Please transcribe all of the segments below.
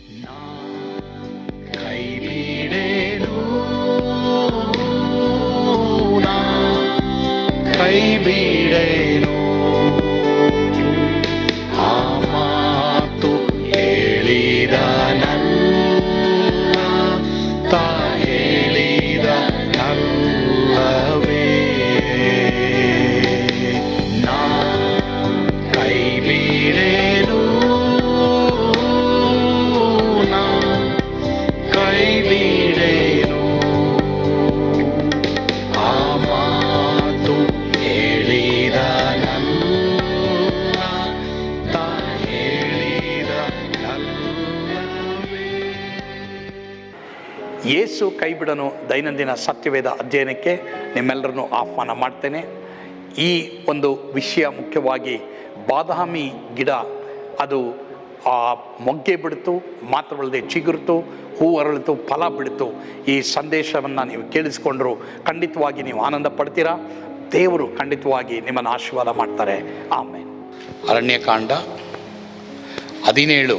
ಕೈ ಬಿಡೇನು, ಕೈ ಬಿಡೇನು, ಆ ಮಾತು ಹೇಳಿದ ತಾ ಹೇಳಿದ ನಲ್ಲವೇ. ನಾ ಕೈ ಬಿಡೇನು, ನಾ ಕೈ ಬಿಡೇನು, ಆ ಮಾತು ಹೇಳಿದ ತಾ ಹೇಳಿದ ನಲ್ಲವೇ. ಯೇಸು ಕೈ ಬಿಡನು ದೈನಂದಿನ ಸತ್ಯವೇದ ಅಧ್ಯಯನಕ್ಕೆ ನಿಮ್ಮೆಲ್ಲರನ್ನು ಆಹ್ವಾನ ಮಾಡ್ತೇನೆ. ಈ ಒಂದು ವಿಷಯ ಮುಖ್ಯವಾಗಿ ಬಾದಾಮಿ ಗಿಡ ಅದು ಮೊಗ್ಗೆ ಬಿಡ್ತು, ಮಾತ್ರವಲ್ಲದೆ ಚಿಗುರ್ತು, ಹೂ ಅರಳಿತು, ಫಲ ಬಿಡ್ತು. ಈ ಸಂದೇಶವನ್ನು ನೀವು ಕೇಳಿಸ್ಕೊಂಡ್ರು ಖಂಡಿತವಾಗಿ ನೀವು ಆನಂದ ಪಡ್ತೀರಾ. ದೇವರು ಖಂಡಿತವಾಗಿ ನಿಮ್ಮನ್ನು ಆಶೀರ್ವಾದ ಮಾಡ್ತಾರೆ. ಆಮೇಲೆ ಅರಣ್ಯಕಾಂಡ 17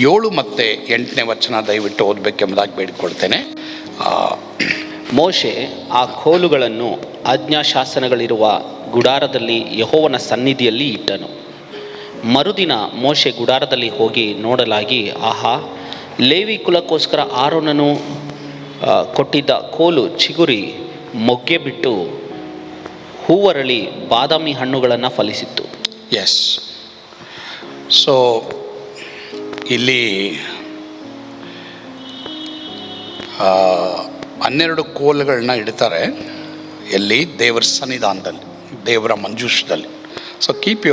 7 ಮತ್ತು 8ನೇ ವಚನ ದಯವಿಟ್ಟು ಓದಬೇಕೆಂಬುದಾಗಿ ಬೇಡಿಕೊಳ್ತೇನೆ. ಮೋಶೆ ಆ ಕೋಲುಗಳನ್ನು ಆಜ್ಞಾಶಾಸನಗಳಿರುವ ಗುಡಾರದಲ್ಲಿ ಯೆಹೋವನ ಸನ್ನಿಧಿಯಲ್ಲಿ ಇಟ್ಟನು. ಮರುದಿನ ಮೋಶೆ ಗುಡಾರದಲ್ಲಿ ಹೋಗಿ ನೋಡಲಾಗಿ, ಆಹಾ, ಲೇವಿ ಕುಲಕ್ಕೋಸ್ಕರ ಆರೋನನು ಕೊಟ್ಟಿದ್ದ ಕೋಲು ಚಿಗುರಿ ಮೊಗ್ಗೆ ಬಿಟ್ಟು ಹೂವರಳಿ ಬಾದಾಮಿ ಹಣ್ಣುಗಳನ್ನು ಫಲಿಸಿತ್ತು. ಎಸ್, ಸೊ ಇಲ್ಲಿ 12 ಕೋಲುಗಳನ್ನ ಇಡ್ತಾರೆ. ಎಲ್ಲಿ? ದೇವರ ಸನ್ನಿಧಾನದಲ್ಲಿ, ದೇವರ ಮಂಜೂಷದಲ್ಲಿ. So keep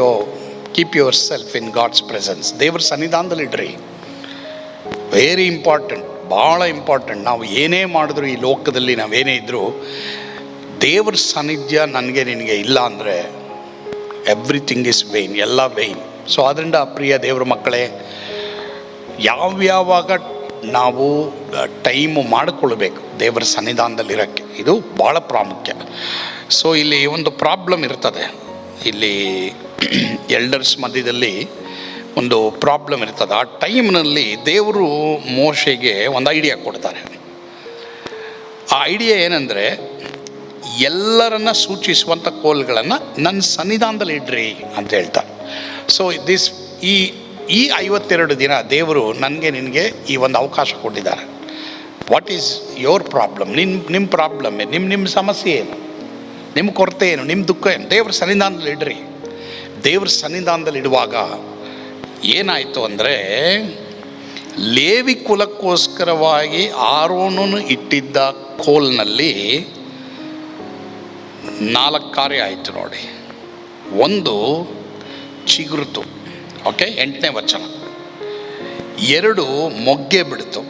yourself in God's presence. ದೇವರ ಸನ್ನಿಧಾನದಲ್ಲಿ ಇಡ್ರಿ. ವೆರಿ ಇಂಪಾರ್ಟೆಂಟ್, ಭಾಳ ಇಂಪಾರ್ಟೆಂಟ್. ನಾವು ಏನೇ ಮಾಡಿದ್ರು ಈ ಲೋಕದಲ್ಲಿ, ನಾವೇನೇ ಇದ್ದರೂ ದೇವರ ಸಾನ್ನಿಧ್ಯ ನನಗೆ ನಿನಗೆ ಇಲ್ಲ ಅಂದರೆ ಎವ್ರಿಥಿಂಗ್ ಇಸ್ ವೇನ್, ಎಲ್ಲ ವೇನ್. ಸೊ ಆದ್ದರಿಂದ ಪ್ರಿಯ ದೇವರ ಮಕ್ಕಳೇ, ಯಾವ್ಯಾವಾಗ ನಾವು ಟೈಮು ಮಾಡಿಕೊಳ್ಬೇಕು ದೇವರ ಸನ್ನಿಧಾನದಲ್ಲಿರೋಕ್ಕೆ, ಇದು ಭಾಳ ಪ್ರಾಮುಖ್ಯ. ಸೊ ಇಲ್ಲಿ ಒಂದು ಪ್ರಾಬ್ಲಮ್ ಇರ್ತದೆ. ಇಲ್ಲಿ ಎಲ್ಡರ್ಸ್ ಮಧ್ಯದಲ್ಲಿ ಒಂದು ಪ್ರಾಬ್ಲಮ್ ಇರ್ತದೆ. ಆ ಟೈಮ್ನಲ್ಲಿ ದೇವರು ಮೋಶೆಗೆ ಒಂದು ಐಡಿಯಾ ಕೊಡ್ತಾರೆ. ಆ ಐಡಿಯಾ ಏನಂದರೆ, ಎಲ್ಲರನ್ನ ಸೂಚಿಸುವಂಥ ಕೋಲ್ಗಳನ್ನು ನನ್ನ ಸನ್ನಿಧಾನದಲ್ಲಿ ಇಡ್ರಿ ಅಂತ ಹೇಳ್ತಾರೆ. ಸೊ ಈ 52 ದಿನ ದೇವರು ನನಗೆ ನಿನಗೆ ಈ ಒಂದು ಅವಕಾಶ ಕೊಟ್ಟಿದ್ದಾರೆ. What is your problem? ನಿಮ್ಮ ಪ್ರಾಬ್ಲಮ್ ಏನು? ನಿಮ್ಮ ಸಮಸ್ಯೆ ಏನು? ನಿಮ್ಮ ಕೊರತೆ ಏನು? ನಿಮ್ಮ ದುಃಖ ಏನು? ದೇವ್ರ ಸನ್ನಿಧಾನದಲ್ಲಿ ಇಡ್ರಿ. ದೇವ್ರ ಸನ್ನಿಧಾನದಲ್ಲಿ ಇಡುವಾಗ ಏನಾಯಿತು ಅಂದರೆ, ಲೇವಿ ಕುಲಕ್ಕೋಸ್ಕರವಾಗಿ ಆರೋನನು ಇಟ್ಟಿದ್ದ ಕೋಲ್ನಲ್ಲಿ 4 ಕಾರ್ಯ ಆಯಿತು ನೋಡಿ. ಒಂದು ಚಿಗುರುತು, ಓಕೆ, 8ನೇ ವಚನ. 2 ಮೊಗ್ಗೆ ಬಿಡ್ತು.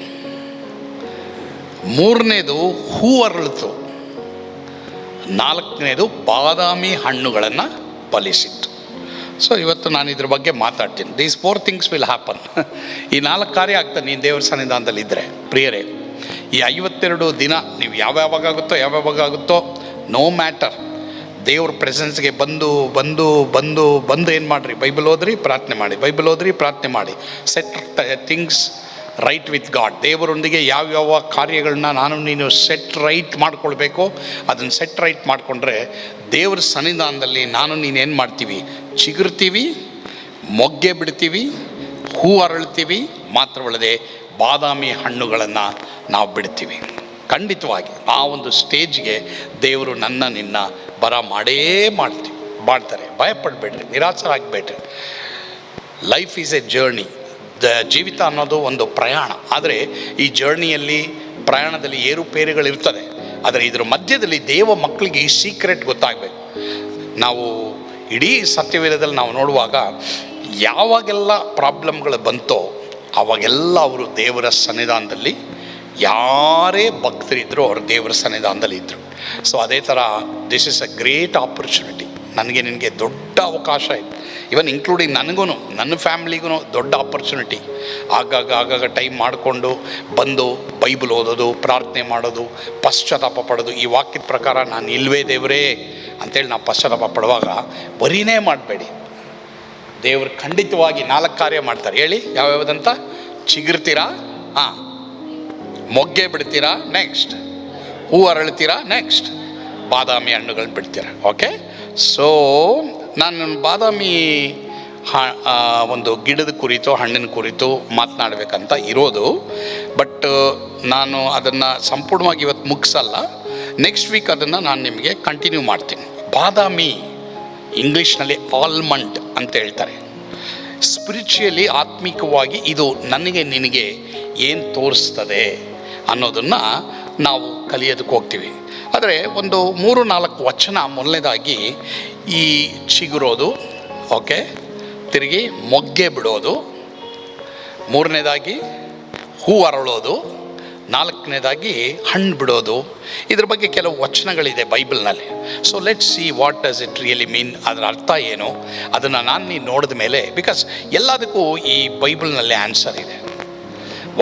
3ನೇದು ಹೂ ಅರಳಿತು. 4ನೇದು ಬಾದಾಮಿ ಹಣ್ಣುಗಳನ್ನು ಫಲಿಸಿತ್ತು. ಸೊ ಇವತ್ತು ನಾನು ಇದ್ರ ಬಗ್ಗೆ ಮಾತಾಡ್ತೀನಿ. These 4 things will happen. ಈ 4 ಕಾರ್ಯ ಆಗ್ತದೆ ನೀನು ದೇವರ ಸನ್ನಿಧಾನದಲ್ಲಿ ಇದ್ದರೆ. ಪ್ರಿಯರೇ, ಈ 52 ದಿನ ನೀವು ಯಾವ್ಯಾವಾಗುತ್ತೋ ನೋ ಮ್ಯಾಟರ್, ದೇವ್ರ ಪ್ರೆಸೆನ್ಸ್ಗೆ ಬಂದು ಏನು ಮಾಡಿರಿ? ಬೈಬಲ್ ಓದ್ರಿ, ಪ್ರಾರ್ಥನೆ ಮಾಡಿ. ಬೈಬಲ್ ಓದ್ರಿ, ಪ್ರಾರ್ಥನೆ ಮಾಡಿ. Set things right with god. ದೇವರೊಂದಿಗೆ ಯಾವ್ಯಾವ ಕಾರ್ಯಗಳನ್ನ ನೀನು ಸೆಟ್ ರೈಟ್ ಮಾಡ್ಕೊಳ್ಬೇಕೋ ಅದನ್ನು ಸೆಟ್ ರೈಟ್ ಮಾಡಿಕೊಂಡ್ರೆ ದೇವ್ರ ಸನ್ನಿಧಾನದಲ್ಲಿ ನೀನೇನು ಮಾಡ್ತೀವಿ? ಚಿಗುರ್ತೀವಿ, ಮೊಗ್ಗೆ ಬಿಡ್ತೀವಿ, ಹೂ ಅರಳ್ತೀವಿ, ಮಾತ್ರವಲ್ಲದೆ ಬಾದಾಮಿ ಹಣ್ಣುಗಳನ್ನು ನಾವು ಬಿಡ್ತೀವಿ. ಖಂಡಿತವಾಗಿ ಆ ಒಂದು ಸ್ಟೇಜ್ಗೆ ದೇವರು ನಿನ್ನ ಮಾಡ್ತಾರೆ. ಭಯಪಡಬೇಡ್ರಿ, ನಿರಾಸರಾಗಬೇಡ್ರಿ. Life is a journey. ಜೀವಿತ ಅನ್ನೋದು ಒಂದು ಪ್ರಯಾಣ. ಆದರೆ ಈ ಪ್ರಯಾಣದಲ್ಲಿ ಏರುಪೇರುಗಳಿರ್ತದೆ. ಆದರೆ ಇದರ ಮಧ್ಯದಲ್ಲಿ ದೇವ ಮಕ್ಕಳಿಗೆ ಈ ಸೀಕ್ರೆಟ್ ಗೊತ್ತಾಗಬೇಕು. ನಾವು ಇಡೀ ಸತ್ಯವೇದದಲ್ಲಿ ನಾವು ನೋಡುವಾಗ ಯಾವಾಗೆಲ್ಲ ಪ್ರಾಬ್ಲಮ್ಗಳು ಬಂತೋ ಆವಾಗೆಲ್ಲ ಅವರು ದೇವರ ಸನ್ನಿಧಾನದಲ್ಲಿ, ಯಾರೇ ಭಕ್ತರಿದ್ದರೂ ಅವರು ದೇವರ ಸನ್ನಿಧಾನದಲ್ಲಿ ಇದ್ದರು. ಸೊ ಅದೇ ಥರ this is a great opportunity. ನನಗೆ ನಿನಗೆ ದೊಡ್ಡ ಅವಕಾಶ ಇದೆ. ಇವನ್ ಇನ್ಕ್ಲೂಡಿಂಗ್ ನನಗೂ, ನನ್ನ ಫ್ಯಾಮ್ಲಿಗೂ ದೊಡ್ಡ ಆಪರ್ಚುನಿಟಿ. ಆಗಾಗ ಟೈಮ್ ಮಾಡಿಕೊಂಡು ಬಂದು ಬೈಬಲ್ ಓದೋದು, ಪ್ರಾರ್ಥನೆ ಮಾಡೋದು, ಪಶ್ಚಾತ್ತಾಪ ಪಡೋದು. ಈ ವಾಕ್ಯದ ಪ್ರಕಾರ ನಾನು ಇಲ್ವೇ ದೇವರೇ ಅಂತೇಳಿ ನಾವು ಪಶ್ಚಾತ್ತಾಪ ಪಡುವಾಗ ಬರೀನೇ ಮಾಡಬೇಡಿ. ದೇವರು ಖಂಡಿತವಾಗಿ 4 ಕಾರ್ಯ ಮಾಡ್ತಾರೆ. ಹೇಳಿ ಯಾವ್ಯಾವುದಂತ? ಚಿಗುರ್ತೀರಾ, ಹಾಂ, ಮೊಗ್ಗೆ ಬಿಡ್ತೀರಾ, ನೆಕ್ಸ್ಟ್ ಹೂ ಅರಳ್ತೀರಾ, ನೆಕ್ಸ್ಟ್ ಬಾದಾಮಿ ಹಣ್ಣುಗಳು ಬಿಡ್ತೀರಾ. ಓಕೆ, ಸೊ ನಾನು ಬಾದಾಮಿ ಒಂದು ಗಿಡದ ಕುರಿತು, ಹಣ್ಣಿನ ಕುರಿತು ಮಾತನಾಡಬೇಕಂತ ಇರೋದು. ಬಟ್ ನಾನು ಅದನ್ನು ಸಂಪೂರ್ಣವಾಗಿ ಇವತ್ತು ಮುಗಿಸಲ್ಲ. ನೆಕ್ಸ್ಟ್ ವೀಕ್ ಅದನ್ನು ನಾನು ನಿಮಗೆ ಕಂಟಿನ್ಯೂ ಮಾಡ್ತೀನಿ. ಬಾದಾಮಿ ಇಂಗ್ಲೀಷ್ನಲ್ಲಿ ಆಲ್ಮಂಡ್ ಅಂತ ಹೇಳ್ತಾರೆ. ಸ್ಪಿರಿಚುಯಲಿ, ಆತ್ಮಿಕವಾಗಿ ಇದು ನನಗೆ ನಿನಗೆ ಏನು ತೋರಿಸ್ತದೆ ಅನ್ನೋದನ್ನು ನಾವು ಕಲಿಯೋದಕ್ಕೆ ಹೋಗ್ತೀವಿ. ಆದರೆ ಒಂದು 3-4 ವಚನ. ಮೊದಲನೇದಾಗಿ ಈ ಚಿಗುರೋದು, ಓಕೆ, ತಿರುಗಿ ಮೊಗ್ಗೆ ಬಿಡೋದು, 3ನೇದಾಗಿ ಹೂ ಅರಳೋದು, 4ನೇದಾಗಿ ಹಣ್ಣು ಬಿಡೋದು. ಇದ್ರ ಬಗ್ಗೆ ಕೆಲವು ವಚನಗಳಿದೆ ಬೈಬಲ್ನಲ್ಲಿ. So let see what does it really mean, ಅದರ ಅರ್ಥ ಏನು, ಅದನ್ನು ನೀನು ನೋಡಿದ ಮೇಲೆ, ಬಿಕಾಸ್ ಎಲ್ಲದಕ್ಕೂ ಈ ಬೈಬಲ್ನಲ್ಲಿ ಆನ್ಸರ್ ಇದೆ.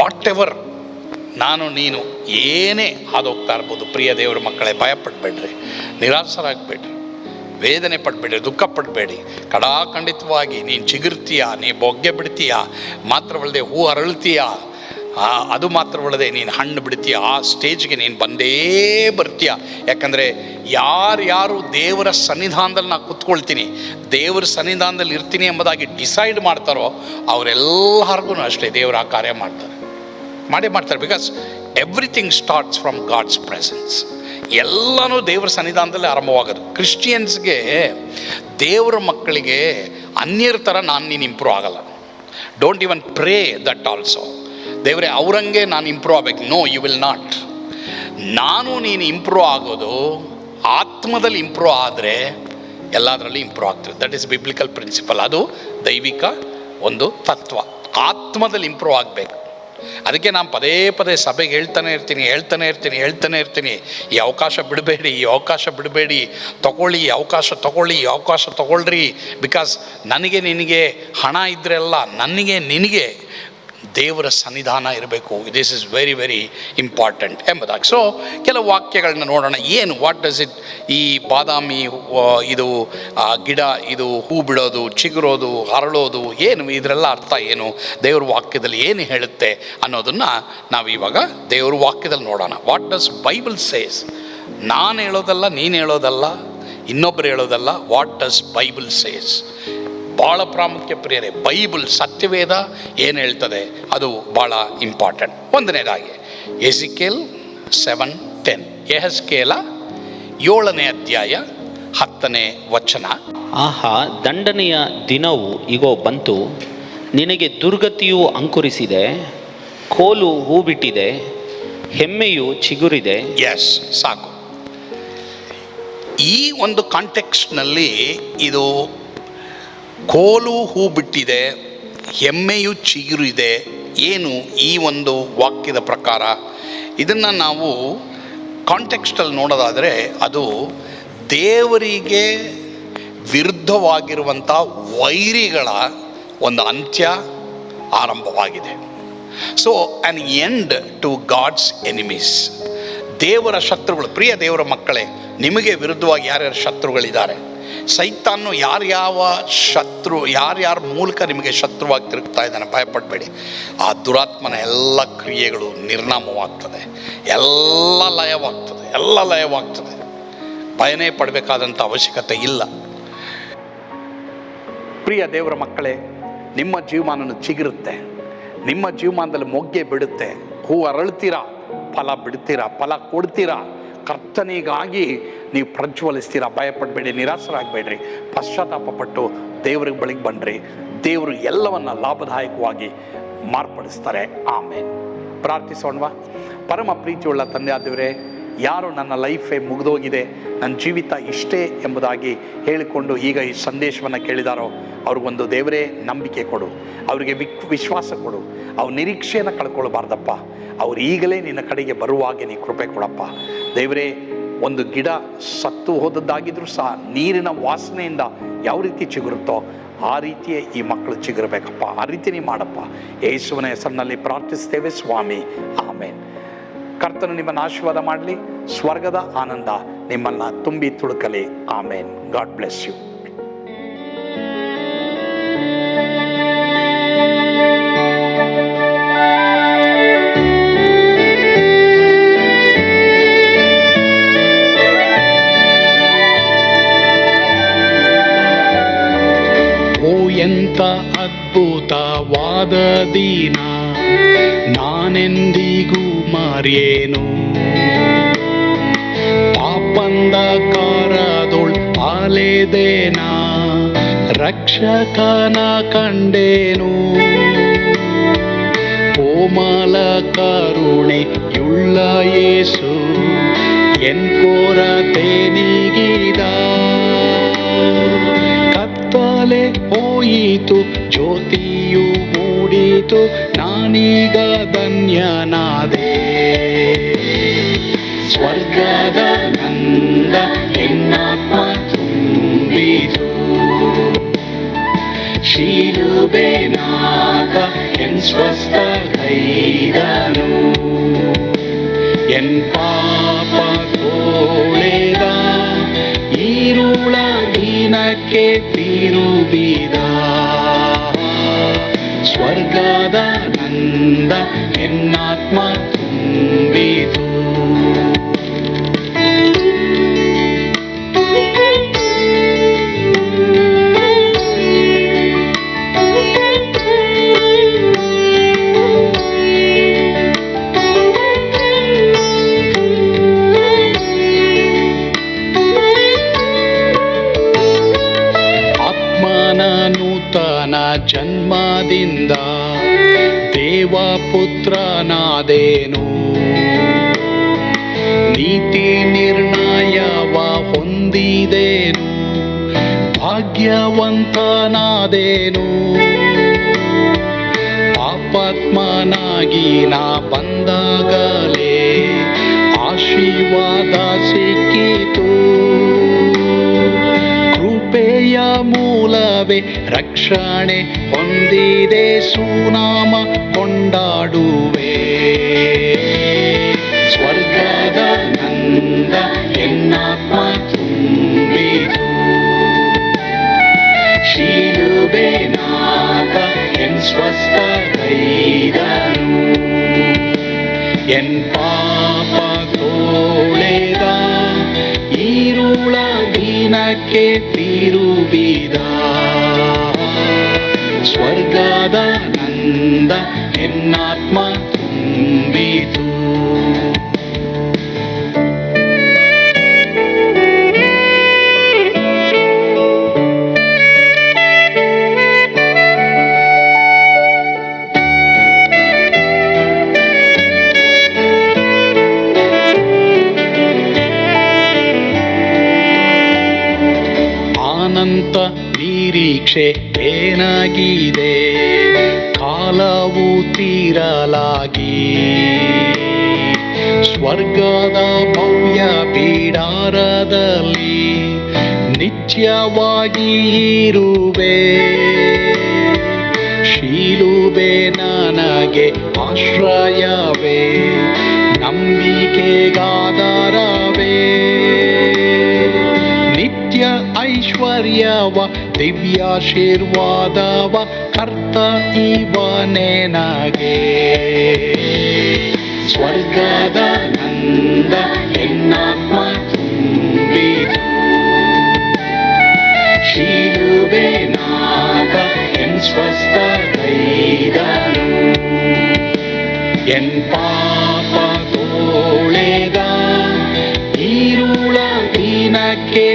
ವಾಟ್ ಎವರ್ ನಾನು ನೀನು ಏನೇ ಆದೋಗ್ತಾ ಇರ್ಬೋದು, ಪ್ರಿಯ ದೇವರ ಮಕ್ಕಳೇ, ಭಯಪಡಬೇಡ್ರಿ, ನಿರಾಸರಾಗಬೇಡ್ರಿ, ವೇದನೆ ಪಡಬೇಡಿ, ದುಃಖ ಪಡಬೇಡಿ. ಖಂಡಿತವಾಗಿ ನೀನು ಚಿಗುರ್ತೀಯ, ನೀ ಬೊಗ್ಗೆ ಬಿಡ್ತೀಯ, ಮಾತ್ರವಲ್ಲದೆ ಹೂ ಅರಳ್ತೀಯ, ಅದು ಮಾತ್ರವಲ್ಲದೆ ನೀನು ಹಣ್ಣು ಬಿಡ್ತೀಯ. ಆ ಸ್ಟೇಜ್ಗೆ ನೀನು ಬಂದೇ ಬರ್ತೀಯ. ಯಾಕಂದರೆ ಯಾರು ದೇವರ ಸನ್ನಿಧಾನದಲ್ಲಿ ನಾನು ಕೂತ್ಕೊಳ್ತೀನಿ, ದೇವರ ಸನ್ನಿಧಾನದಲ್ಲಿ ಇರ್ತೀನಿ ಎಂಬುದಾಗಿ ಡಿಸೈಡ್ ಮಾಡ್ತಾರೋ ಅವರೆಲ್ಲರಿಗೂ ಅಷ್ಟೇ ದೇವರು ಆ ಕಾರ್ಯ ಮಾಡ್ತಾರೆ. Because everything starts from God's presence. ಎಲ್ಲನೂ ದೇವರ ಸನ್ನಿಧಾನದಲ್ಲಿ ಆರಂಭವಾಗೋದು. ಕ್ರಿಶ್ಚಿಯನ್ಸ್ಗೆ, ದೇವರ ಮಕ್ಕಳಿಗೆ ಅನ್ಯರ ಥರ ನೀನು ಇಂಪ್ರೂವ್ ಆಗಲ್ಲ. Don't even pray that also. ದೇವರೇ ಅವರಂಗೆ ನಾನು ಇಂಪ್ರೂವ್ ಆಗಬೇಕು. No, you will not. ನೀನು ಇಂಪ್ರೂವ್ ಆಗೋದು ಆತ್ಮದಲ್ಲಿ ಇಂಪ್ರೂವ್ ಆದರೆ ಎಲ್ಲದರಲ್ಲಿ ಇಂಪ್ರೂವ್ ಆಗ್ತದೆ. That is biblical principle. ಅದು ದೈವಿಕ ಒಂದು ತತ್ವ. ಆತ್ಮದಲ್ಲಿ ಇಂಪ್ರೂವ್ ಆಗಬೇಕು. ಅದಕ್ಕೆ ನಾನು ಪದೇ ಸಭೆಗೆ ಹೇಳ್ತಾನೆ ಇರ್ತೀನಿ, ಈ ಅವಕಾಶ ಬಿಡಬೇಡಿ, ತಗೊಳ್ಳಿ, ಈ ಅವಕಾಶ ತಗೊಳ್ರಿ. ಬಿಕಾಸ್ ನನಗೆ ನಿನಗೆ ಹಣ ಇದ್ರೆಲ್ಲ, ನಿನಗೆ ದೇವರ ಸನ್ನಿಧಾನ ಇರಬೇಕು. This is very very important ಎಂಬುದಾಗಿ. ಸೊ ಕೆಲವು ವಾಕ್ಯಗಳನ್ನ ನೋಡೋಣ. ಏನು, ವಾಟ್ ಡಸ್ ಇಟ್, ಈ ಬಾದಾಮಿ ಇದು ಗಿಡ, ಇದು ಹೂ ಬಿಡೋದು, ಚಿಗುರೋದು, ಅರಳೋದು, ಏನು ಇದರೆಲ್ಲ ಅರ್ಥ ಏನು, ದೇವ್ರ ವಾಕ್ಯದಲ್ಲಿ ಏನು ಹೇಳುತ್ತೆ ಅನ್ನೋದನ್ನು ನಾವು ಇವಾಗ ದೇವ್ರ ವಾಕ್ಯದಲ್ಲಿ ನೋಡೋಣ. What does Bible says? ನಾನು ಹೇಳೋದಲ್ಲ, ನೀನು ಹೇಳೋದಲ್ಲ, ಇನ್ನೊಬ್ಬರು ಹೇಳೋದಲ್ಲ. What does Bible says? ಭಾಳ ಪ್ರಾಮುಖ್ಯ ಪ್ರಿಯರೇ. ಬೈಬಲ್, ಸತ್ಯವೇದ ಏನು ಹೇಳ್ತದೆ ಅದು ಭಾಳ ಇಂಪಾರ್ಟೆಂಟ್. 1ನೇದಾಗಿ ಎಜಿಕೇಲ್ 7:10, ಯೆಹೆಜ್ಕೇಲ 7ನೇ ಅಧ್ಯಾಯ 10ನೇ ವಚನ. ಆಹಾ, ದಂಡನೆಯ ದಿನವು ಇಗೋ ಬಂತು, ನಿನಗೆ ದುರ್ಗತಿಯು ಅಂಕುರಿಸಿದೆ, ಕೋಲು ಹೂ ಬಿಟ್ಟಿದೆ, ಹೆಮ್ಮೆಯು ಚಿಗುರಿದೆ. ಎಸ್, ಸಾಕು. ಈ ಒಂದು ಕಾಂಟೆಕ್ಸ್ಟ್ನಲ್ಲಿ ಇದು ಕೋಲು ಹೂ ಬಿಟ್ಟಿದೆ, ಹೆಮ್ಮೆಯು ಚಿಗುರಿದೆ, ಏನು ಈ ಒಂದು ವಾಕ್ಯದ ಪ್ರಕಾರ? ಇದನ್ನು ನಾವು ಕಾಂಟೆಕ್ಸ್ಟಲ್ಲಿ ನೋಡೋದಾದರೆ ಅದು ದೇವರಿಗೆ ವಿರುದ್ಧವಾಗಿರುವಂಥ ವೈರಿಗಳ ಒಂದು ಅಂತ್ಯ ಆರಂಭವಾಗಿದೆ. So an end to God's enemies. ದೇವರ ಶತ್ರುಗಳು, ಪ್ರಿಯ ದೇವರ ಮಕ್ಕಳೇ, ನಿಮಗೆ ವಿರುದ್ಧವಾಗಿ ಯಾರ್ಯಾರು ಶತ್ರುಗಳಿದ್ದಾರೆ, ಸೈತಾನು ಯಾರ್ಯಾರ ಮೂಲಕ ನಿಮಗೆ ಶತ್ರುವಾಗಿ ತಿರುಗ್ತಾ ಇದ್ದಾನೆ, ಭಯಪಡಬೇಡಿ. ಆ ದುರಾತ್ಮನ ಎಲ್ಲ ಕ್ರಿಯೆಗಳು ನಿರ್ನಾಮವಾಗ್ತದೆ, ಎಲ್ಲ ಲಯವಾಗ್ತದೆ. ಭಯನೇ ಪಡಬೇಕಾದಂಥ ಅವಶ್ಯಕತೆ ಇಲ್ಲ. ಪ್ರಿಯ ದೇವರ ಮಕ್ಕಳೇ, ನಿಮ್ಮ ಜೀವಮಾನ ಚಿಗುರುತ್ತೆ, ನಿಮ್ಮ ಜೀವಮಾನದಲ್ಲಿ ಮೊಗ್ಗೆ ಬಿಡುತ್ತೆ, ಹೂ ಅರಳ್ತೀರಾ, ಫಲ ಬಿಡ್ತೀರಾ, ಫಲ ಕೊಡ್ತೀರಾ. ಕರ್ತನಿಗಾಗಿ ನೀವು ಪ್ರಜ್ವಲಿಸ್ತೀರಾ. ಭಯಪಡಬೇಡಿ, ನಿರಾಸರಾಗಬೇಡ್ರಿ, ಪಶ್ಚಾತ್ತಾಪಪಟ್ಟು ದೇವ್ರಿಗೆ ಬಳಿಗೆ ಬನ್ನಿರಿ. ದೇವರು ಎಲ್ಲವನ್ನ ಲಾಭದಾಯಕವಾಗಿ ಮಾರ್ಪಡಿಸ್ತಾರೆ. ಆಮೇಲೆ ಪ್ರಾರ್ಥಿಸೋಣವಾ? ಪರಮ ಪ್ರೀತಿಯುಳ್ಳ ತಂದೆ ಆದವರೇ, ಯಾರು ನನ್ನ ಲೈಫೇ ಮುಗಿದೋಗಿದೆ, ನನ್ನ ಜೀವಿತ ಇಷ್ಟೇ ಎಂಬುದಾಗಿ ಹೇಳಿಕೊಂಡು ಈಗ ಈ ಸಂದೇಶವನ್ನು ಕೇಳಿದಾರೋ ಅವ್ರಿಗೊಂದು ದೇವರೇ ನಂಬಿಕೆ ಕೊಡು, ಅವರಿಗೆ ವಿಶ್ವಾಸ ಕೊಡು. ಅವ್ರ ನಿರೀಕ್ಷೆಯನ್ನು ಕಳ್ಕೊಳ್ಬಾರ್ದಪ್ಪ. ಅವ್ರು ಈಗಲೇ ನಿನ್ನ ಕಡೆಗೆ ಬರುವಾಗೆ ನೀ ಕೃಪೆ ಕೊಡಪ್ಪ. ದೇವರೇ, ಒಂದು ಗಿಡ ಸತ್ತು ಹೋದದ್ದಾಗಿದ್ರೂ ಸಹ ನೀರಿನ ವಾಸನೆಯಿಂದ ಯಾವ ರೀತಿ ಚಿಗುರುತ್ತೋ ಆ ರೀತಿಯೇ ಈ ಮಕ್ಕಳು ಚಿಗುರಬೇಕಪ್ಪ. ಆ ರೀತಿ ನೀ ಮಾಡಪ್ಪ. ಯೇಸುವಿನ ಹೆಸರಿನಲ್ಲಿ ಪ್ರಾರ್ಥಿಸ್ತೇವೆ ಸ್ವಾಮಿ, ಆಮೇನ್. ಕರ್ತನು ನಿಮ್ಮನ್ನು ಆಶೀರ್ವಾದ ಮಾಡಲಿ. ಸ್ವರ್ಗದ ಆನಂದ ನಿಮ್ಮನ್ನು ತುಂಬಿ ತುಳುಕಲಿ. ಆಮೇನ್. God bless you. ಪಾಪದ ದಿನ ನಾನೆಂದಿಗೂ ಮರೆಯೇನು. ಪಾಪಂಧಕಾರದೊಳ್ ಅಲೆದೇನ ರಕ್ಷಕನ ಕಂಡೇನು. ಕೋಮಲ ಕರುಣೆಯುಳ್ಳ ಯೇಸು ಎನ್ ಕೊರತೆ ನೀಗಿದ. ಕತ್ತಲೆ ಹೋಯಿತು ಜ್ಯೋತಿಯು ಮೂಡಿತು, ನಾನೀಗ ಧನ್ಯನಾದೆ. ಸ್ವರ್ಗದ ನಂದ ಎನ್ನಾತ್ಮ ತುಂಬಿತು. ಶಿಲುಬೆನಾಗ ಎನ್ ಸ್ವಸ್ಥ ಕೈದನು. ಎನ್ ಪಾಪ ತೋಳೆದ ಈರುಳ ದಿನಕ್ಕೆ ತಿರುಗಿದ. ಸ್ವರ್ಗದ ನಂದ ಎನ್ನಾತ್ಮ ತುಂಬಿತು. ನೂತನ ಜನ್ಮದಿಂದ ದೇವಪುತ್ರನಾದೇನು. ನೀತಿ ನಿರ್ಣಯವ ಹೊಂದಿದೇನು, ಭಾಗ್ಯವಂತನಾದೇನು. ಪಾಪಾತ್ಮನಾಗಿ ನಾ ಬಂದಾಗಲೇ ಆಶೀರ್ವಾದ ಸಿಕ್ಕಿತು. ಕೃಪೆಯ ಮೂಲವೇ ರಕ್ಷಣೆ ಹೊಂದಿದೆ, ಸುನಾಮ ಕೊಂಡಾಡುವೆ. ಸ್ವರ್ಗದ ನಂದ ಎನ್ನಾತ್ಮ ತುಂಬಿತು. ಶಿಲುಬೆನಾಗ ಎನ್ ಸ್ವಸ್ಥ ಕೈದನು. ಎನ್ ಪಾಪ ತೋಳೆದ ಈರುಳ ದಿನಕ್ಕೆ ತಿರುಗಿದ. ಸ್ವರ್ಗದ ನಂದ ಎನ್ನಾತ್ಮ ತುಂಬಿತು. ಅನಂತ ನಿರೀಕ್ಷೆ ಏನಾಗಿದೆ, ಕಾಲವು ತೀರಲಾಗಿ. ಸ್ವರ್ಗದ ಭವ್ಯ ಬಿಡಾರದಲ್ಲಿ ನಿತ್ಯವಾಗಿ ಇರುವೆ. ಶಿಲುಬೆ ನನಗೆ ಆಶ್ರಯವೇ, ನಂಬಿಕೆಗಾಧಾರವೇ. ನಿತ್ಯ ಐಶ್ವರ್ಯವ ದಿವ್ಯಾಶೀರ್ವಾದವ ಕರ್ತ ಇವನೇ ನಗೆ. ಸ್ವರ್ಗದ ನಂದ ಎನ್ನಾತ್ಮ ತುಂಬಿತು. ಶಿಲುಬೆನಾಗ ಎನ್ ಸ್ವಸ್ಥ ಕೈದನು. ಎನ್ ಪಾಪ ತೋಳೆದ ಈರುಳ ದಿನಕ್ಕೆ